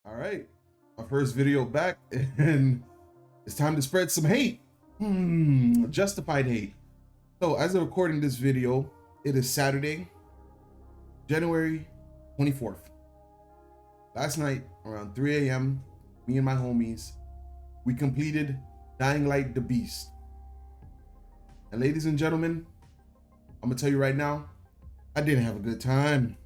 All right, my first video back, and it's time to spread some hate. Justified hate. So as of recording this video, it is Saturday, January 24th. Last night around 3 a.m., me and my homies, we completed Dying Light the Beast. And ladies and gentlemen, I'm gonna tell you right now, I didn't have a good time.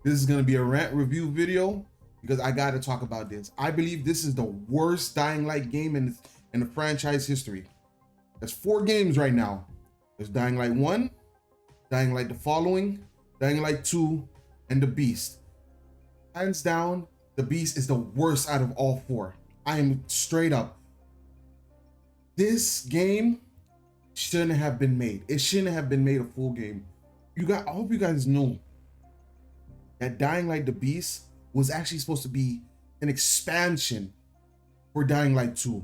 This is gonna be a rant review video because I gotta talk about this. I believe this is the worst Dying Light game in the franchise history. There's 4 games right now. There's Dying Light 1, Dying Light the Following, Dying Light 2, and The Beast. Hands down, The Beast is the worst out of all 4. I am straight up. This game shouldn't have been made. It shouldn't have been made a full game. I hope you guys know that Dying Light the Beast was actually supposed to be an expansion for Dying Light 2.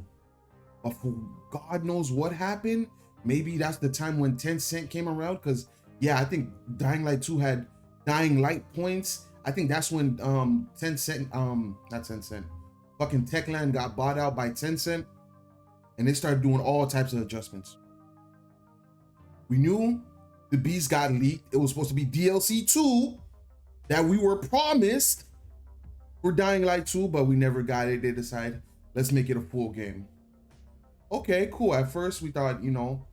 But for God knows what happened. Maybe that's the time when Tencent came around, because yeah, I think Dying Light 2 had Dying Light points. I think that's when Tencent, not Tencent, fucking Techland got bought out by Tencent, and they started doing all types of adjustments. We knew the Beast got leaked. It was supposed to be DLC 2 that we were promised for Dying Light 2, but we never got it. They decided, let's make it a full game. Okay, cool. At first we thought, you know,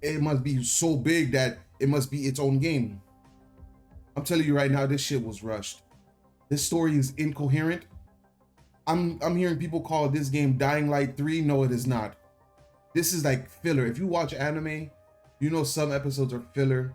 it must be so big that it must be its own game. I'm telling you right now, this shit was rushed. This story is incoherent. I'm hearing people call this game Dying Light 3. No, it is not. This is like filler. If you watch anime, you know some episodes are filler.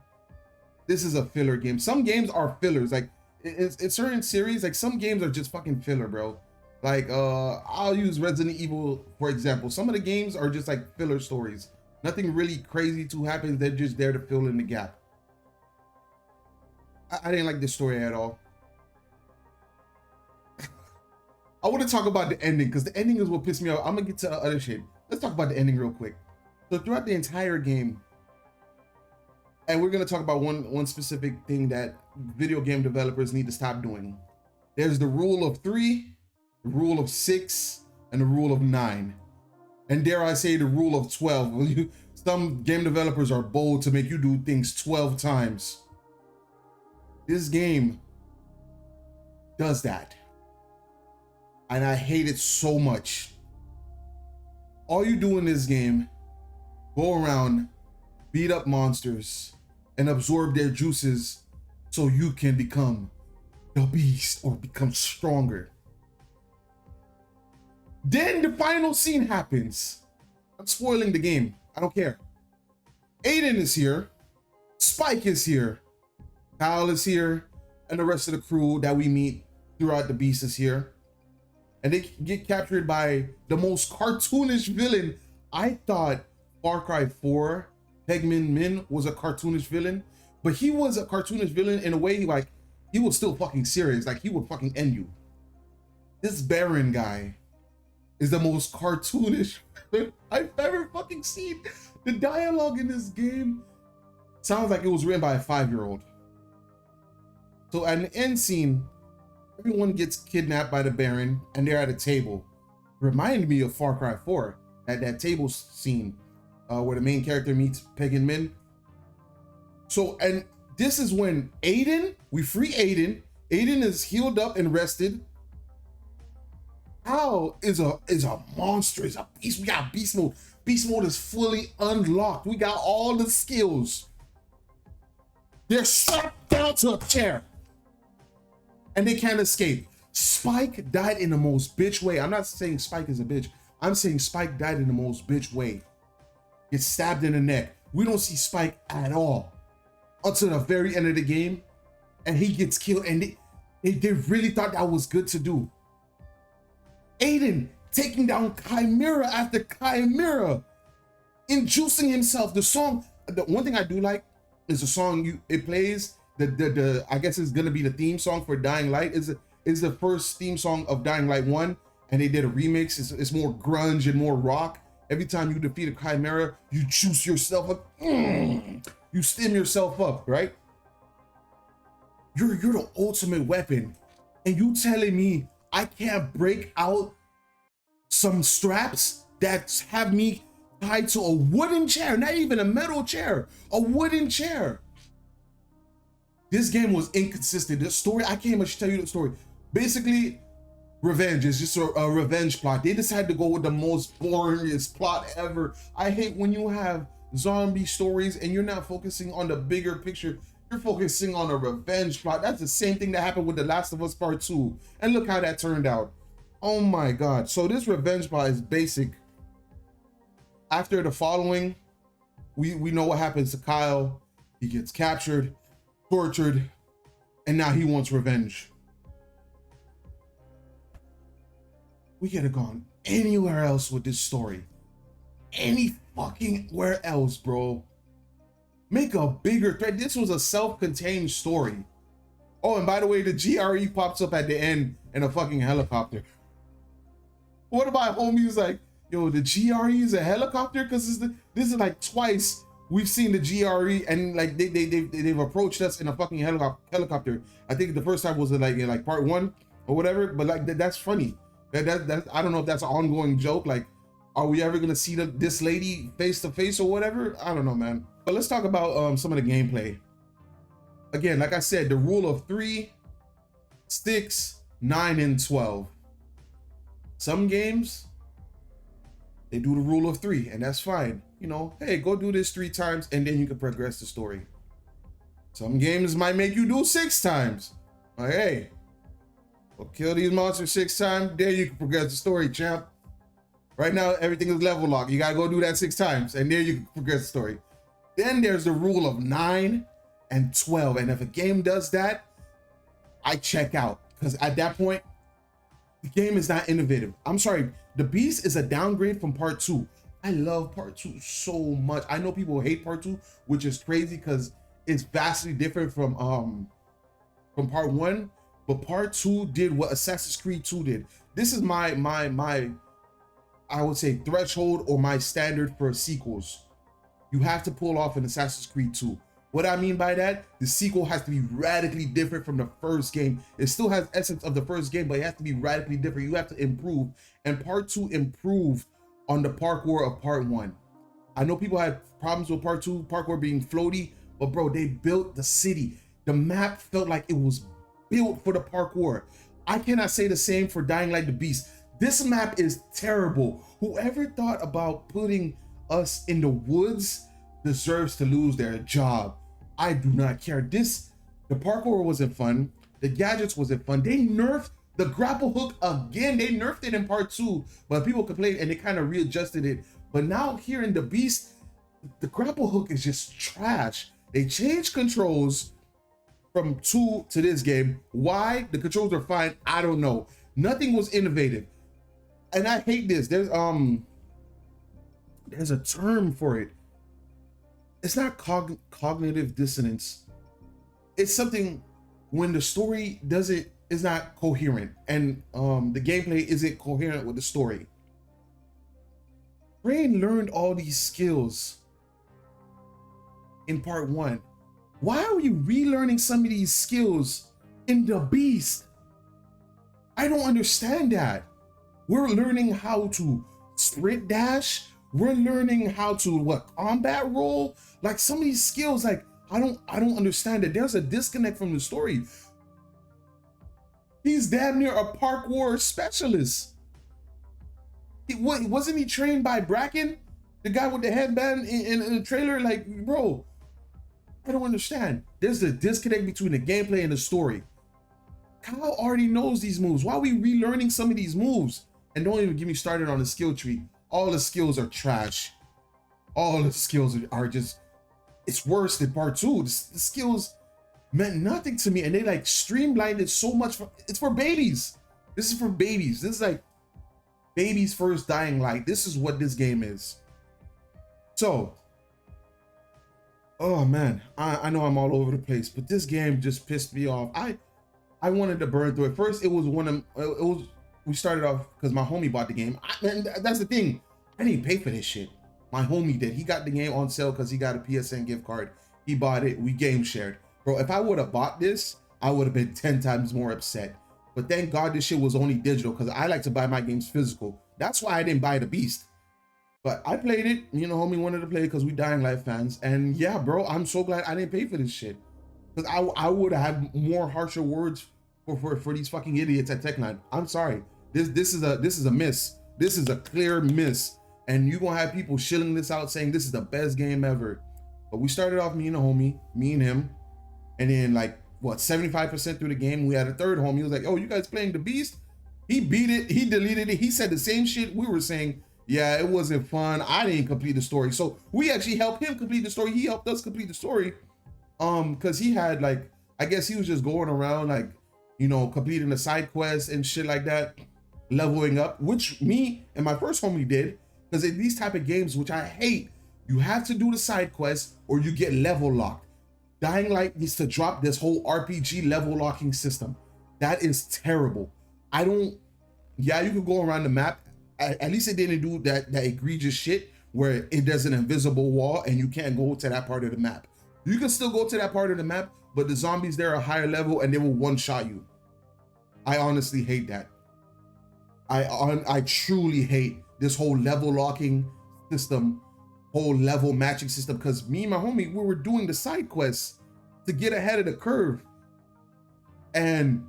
This is a filler game. Some games are fillers. Like it's certain series, like some games are just fucking filler, bro. Like I'll use Resident Evil for example. Some of the games are just like filler stories. Nothing really crazy to happen. They're just there to fill in the gap. I didn't like this story at all. I want to talk about the ending because the ending is what pissed me off. I'm gonna get to the other shit. Let's talk about the ending real quick. So throughout the entire game, and we're gonna talk about one specific thing that video game developers need to stop doing. There's the rule of 3, the rule of 6, and the rule of 9. And dare I say the rule of 12. Some game developers are bold to make you do things 12 times. This game does that. And I hate it so much. All you do in this game, go around, beat up monsters, and absorb their juices so you can become the Beast or become stronger. Then the final scene happens. I'm spoiling the game. I don't care. Aiden is here. Spike is here. Kyle is here. And the rest of the crew that we meet throughout the Beast is here. And they get captured by the most cartoonish villain. I thought Far Cry 4, Pegman Min was a cartoonish villain. But he was a cartoonish villain in a way like he was still fucking serious. Like he would fucking end you. This Baron guy is the most cartoonish I've ever fucking seen. The dialogue in this game sounds like it was written by a 5-year-old. So at the end scene, everyone gets kidnapped by the Baron and they're at a table. Reminded me of Far Cry 4, at that table scene where the main character meets Pagan Min. So, and this is when Aiden, we free Aiden. Aiden is healed up and rested. Hal is a monster, is a beast. We got beast mode. Beast mode is fully unlocked. We got all the skills. They're strapped down to a chair. And they can't escape. Spike died in the most bitch way. I'm not saying Spike is a bitch. I'm saying Spike died in the most bitch way. Gets stabbed in the neck. We don't see Spike at all until the very end of the game. And he gets killed. And they really thought that was good to do. Aiden taking down Chimera after Chimera, inducing himself. The song, the one thing I do like is the song it plays. The I guess it's gonna be the theme song for Dying Light. Is the first theme song of Dying Light 1, and they did a remix. It's more grunge and more rock. Every time you defeat a Chimera, you juice yourself up. You stim yourself up, right? You're the ultimate weapon, and you telling me I can't break out some straps that have me tied to a wooden chair, not even a metal chair, a wooden chair. This game was inconsistent. The story, I can't even tell you the story. Basically, revenge is just a revenge plot. They decided to go with the most boringest plot ever. I hate when you have zombie stories and you're not focusing on the bigger picture. You're focusing on a revenge plot. That's the same thing that happened with The Last of Us Part 2. And look how that turned out. Oh my God. So this revenge plot is basic. After the following, we know what happens to Kyle. He gets captured, tortured, and now he wants revenge. We could have gone anywhere else with this story. Any fucking where else, bro. Make a bigger thread. This was a self-contained story. Oh, and by the way, the GRE pops up at the end in a fucking helicopter. One of my homies like, yo, the GRE is a helicopter? Because this is like twice we've seen the GRE and like they've approached us in a fucking helicopter. I think the first time was like part 1 or whatever, but like that's funny. That I don't know if that's an ongoing joke. Like, are we ever gonna see this lady face to face or whatever? I don't know, man. But let's talk about some of the gameplay. Again, like I said, the rule of 3, 6, 9, and 12. Some games, they do the rule of 3, and that's fine. You know, hey, go do this 3 times, and then you can progress the story. Some games might make you do 6 times. Like, hey, go kill these monsters 6 times, then you can progress the story, champ. Right now, everything is level locked. You gotta go do that 6 times, and then you can progress the story. Then there's the rule of 9 and 12, and if a game does that, I check out, because at that point, the game is not innovative. I'm sorry, The Beast is a downgrade from part 2. I love part 2 so much. I know people hate part 2, which is crazy because it's vastly different from part 1. But part 2 did what Assassin's Creed 2 did. This is my I would say threshold or my standard for sequels. You have to pull off an Assassin's Creed 2. What I mean by that, the sequel has to be radically different from the first game. It still has essence of the first game, but it has to be radically different. You have to improve. And part 2 improved on the parkour of part 1. I know people had problems with part 2, parkour being floaty, but bro, they built the city. The map felt like it was built for the parkour. I cannot say the same for Dying Like the Beast. This map is terrible. Whoever thought about putting us in the woods deserves to lose their job. I do not care. The parkour wasn't fun. The gadgets wasn't fun. They nerfed the grapple hook again. They nerfed it in part 2, but people complained and they kind of readjusted it. But now here in the Beast, the grapple hook is just trash. They changed controls from 2 to this game. Why? The controls are fine. I don't know. Nothing was innovative. And I hate this. There's a term for it. It's not cognitive dissonance. It's something when the story is not coherent and the gameplay isn't coherent with the story. Brain learned all these skills in part 1. Why are you relearning some of these skills in the Beast? I don't understand that. We're learning how to sprint dash. We're learning how to combat roll. Like some of these skills, like I don't understand it. There's a disconnect from the story. He's damn near a parkour specialist. Wasn't he trained by Bracken, the guy with the headband in the trailer? Like, bro, I don't understand. There's a disconnect between the gameplay and the story. Kyle already knows these moves. Why are we relearning some of these moves? And don't even get me started on the skill tree. All the skills are trash. All the skills are just, it's worse than part 2. The skills meant nothing to me, and they like streamlined it so much. It's for babies. This is for babies. This is like baby's first Dying Light. This is what this game is. So, oh man, I know I'm all over the place, but this game just pissed me off. I wanted to burn through it. First, we started off because my homie bought the game. And that's the thing. I didn't pay for this shit. My homie did. He got the game on sale because he got a PSN gift card. He bought it. We game shared. Bro, if I would have bought this, I would have been 10 times more upset. But thank God this shit was only digital, because I like to buy my games physical. That's why I didn't buy the Beast. But I played it. You know, homie wanted to play because we Dying Light fans. And yeah, bro, I'm so glad I didn't pay for this shit. Because I would have had more harsher words for these fucking idiots at Techline. I'm sorry. This is a miss. This is a clear miss. And you're gonna have people shilling this out saying this is the best game ever. But we started off, me and a homie, me and him. And then like, what, 75% through the game, we had a third homie. He was like, oh, you guys playing the Beast? He beat it, he deleted it. He said the same shit we were saying. Yeah, it wasn't fun. I didn't complete the story. So we actually helped him complete the story. He helped us complete the story. Because he had like, I guess he was just going around like, you know, completing the side quests and shit like that, leveling up, which me and my first homie did. Because in these type of games, which I hate, you have to do the side quests or you get level locked. Dying Light needs to drop this whole RPG level locking system. That is terrible. Yeah, you could go around the map. At least it didn't do that egregious shit where it does an invisible wall and you can't go to that part of the map. You can still go to that part of the map, but the zombies there are higher level and they will one-shot you. I honestly hate that. I truly hate this whole level locking system, whole level matching system, because me and my homie, we were doing the side quests to get ahead of the curve. And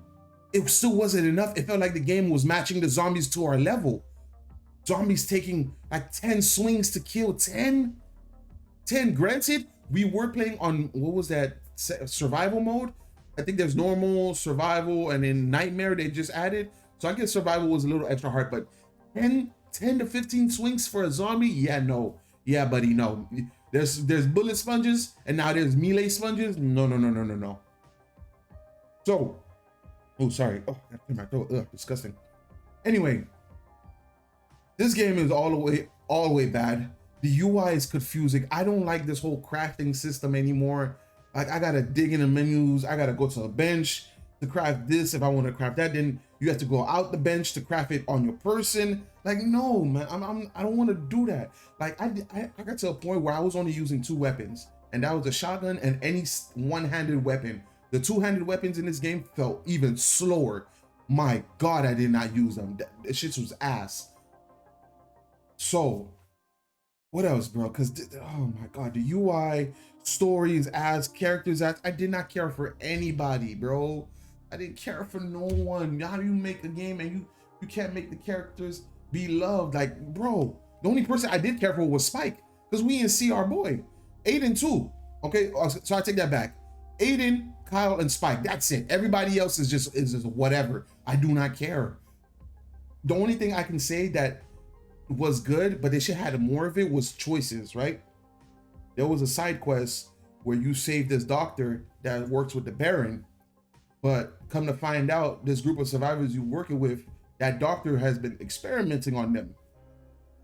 it still wasn't enough. It felt like the game was matching the zombies to our level. Zombies taking like 10 swings to kill. 10? Granted, we were playing on, what was that, survival mode? I think there's normal, survival, and then nightmare they just added. So I guess survival was a little extra hard, but 10 to 15 swings for a zombie? Yeah, no. Yeah, buddy, no. There's bullet sponges, and now there's melee sponges. No. So, oh, sorry. Oh, I cleared my throat. Ugh, disgusting. Anyway, this game is all the way bad. The UI is confusing. I don't like this whole crafting system anymore. Like, I gotta dig in the menus. I gotta go to a bench to craft this. If I want to craft that, then you have to go out the bench to craft it on your person. Like, no, man, I don't want to do that. Like, I got to a point where I was only using 2 weapons, and that was a shotgun and any one-handed weapon. The 2-handed weapons in this game felt even slower. My God, I did not use them. That shit was ass. So, what else, bro? Because, oh my God, the UI, stories, ass, characters, ass, I did not care for anybody, bro. I didn't care for no one. How do you make a game and you can't make the characters be loved? Like, bro, the only person I did care for was Spike, because we didn't see our boy. Aiden too. Okay, so I take that back. Aiden, Kyle, and Spike, that's it. Everybody else is just whatever. I do not care. The only thing I can say that was good, but they should have had more of it, was choices, right? There was a side quest where you save this doctor that works with the Baron, but come to find out, this group of survivors you're working with, that doctor has been experimenting on them.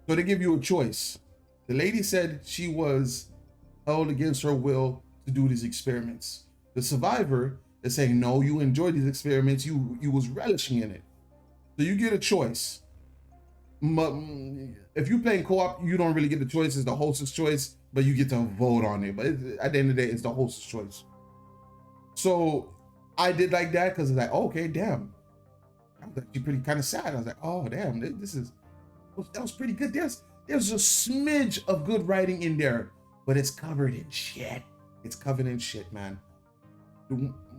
So they give you a choice. The lady said she was held against her will to do these experiments. The survivor is saying, no, you enjoy these experiments, you was relishing in it. So you get a choice. If you're playing co-op, you don't really get the choice. It's the host's choice, but you get to vote on it. But at the end of the day, it's the host's choice. So I did like that, because it's like, oh, okay, damn. I was actually pretty kind of sad. I was like, oh, damn, that was pretty good. There's a smidge of good writing in there, but it's covered in shit. It's covered in shit, man.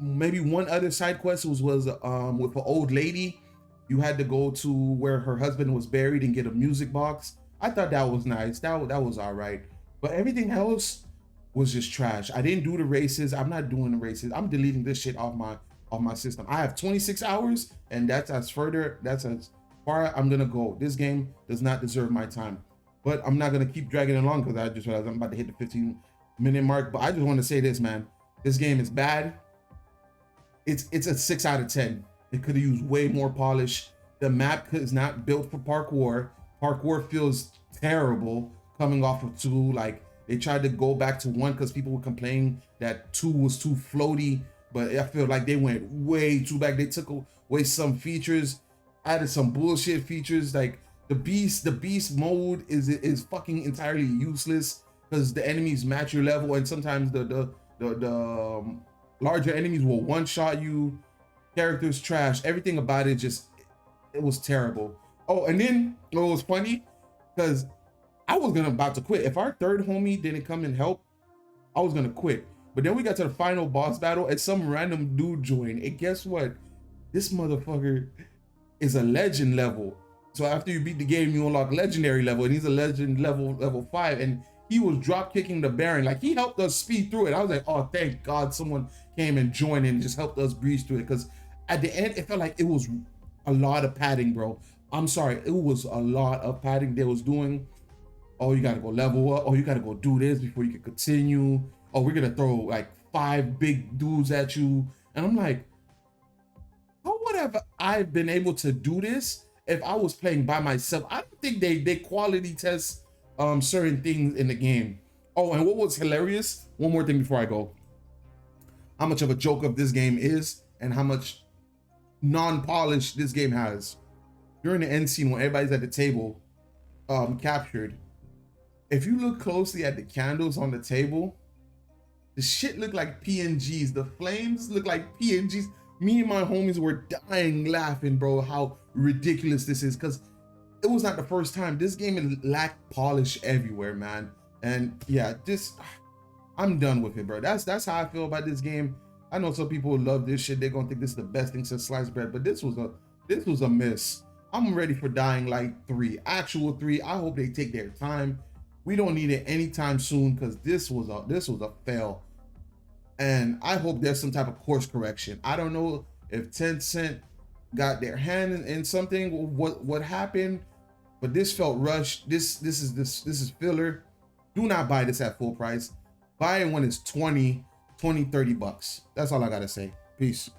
Maybe one other side quest was with an old lady. You had to go to where her husband was buried and get a music box. I thought that was nice. That was all right. But everything else was just trash. I didn't do the races. I'm not doing the races. I'm deleting this shit off my system. I have 26 hours, and that's as far I'm gonna go. This game does not deserve my time. But I'm not gonna keep dragging it along, because I just realized I'm about to hit the 15-minute mark. But I just want to say this, man. This game is bad. It's a 6 out of 10. It could have used way more polish. The map is not built for parkour. Parkour feels terrible coming off of 2. Like, they tried to go back to 1 because people were complaining that 2 was too floaty, but I feel like they went way too back. They took away some features, added some bullshit features. Like the beast mode is fucking entirely useless, because the enemies match your level, and sometimes the larger enemies will one-shot you. Characters trash. Everything about it just, it was terrible. Oh, and then it was funny because I was gonna about to quit. If our third homie didn't come and help, I was gonna quit. But then we got to the final boss battle and some random dude joined. And guess what? This motherfucker is a legend level. So after you beat the game, you unlock legendary level, and he's a legend level 5. And he was drop kicking the Baron. Like, he helped us speed through it. I was like, oh, thank God someone came and joined and just helped us breeze through it. Because at the end, it felt like it was a lot of padding, bro. I'm sorry, it was a lot of padding they was doing. Oh, you gotta go level up. Oh, you gotta go do this before you can continue. Oh, we're gonna throw like 5 big dudes at you. And I'm like, how would have I been able to do this if I was playing by myself? I don't think they quality test certain things in the game. Oh, and what was hilarious, one more thing before I go, how much of a joke of this game is and how much non-polish this game has. During the end scene when everybody's at the table captured, if you look closely at the candles on the table, the shit look like PNGs. The flames look like PNGs. Me and my homies were dying laughing, bro, how ridiculous this is, because it was not the first time. This game lacked polish everywhere, man. And yeah, just, I'm done with it, bro. That's how I feel about this game. I know some people love this shit. They're gonna think this is the best thing since sliced bread, but this was a miss. I'm ready for Dying Light 3, actual 3. I hope they take their time. We don't need it anytime soon, because this was a fail. And I hope there's some type of course correction. I don't know if Tencent got their hand in something, what happened, but this felt rushed. This is filler. Do not buy this at full price. Buy it when it's 20, 30 bucks. That's all I gotta say. Peace.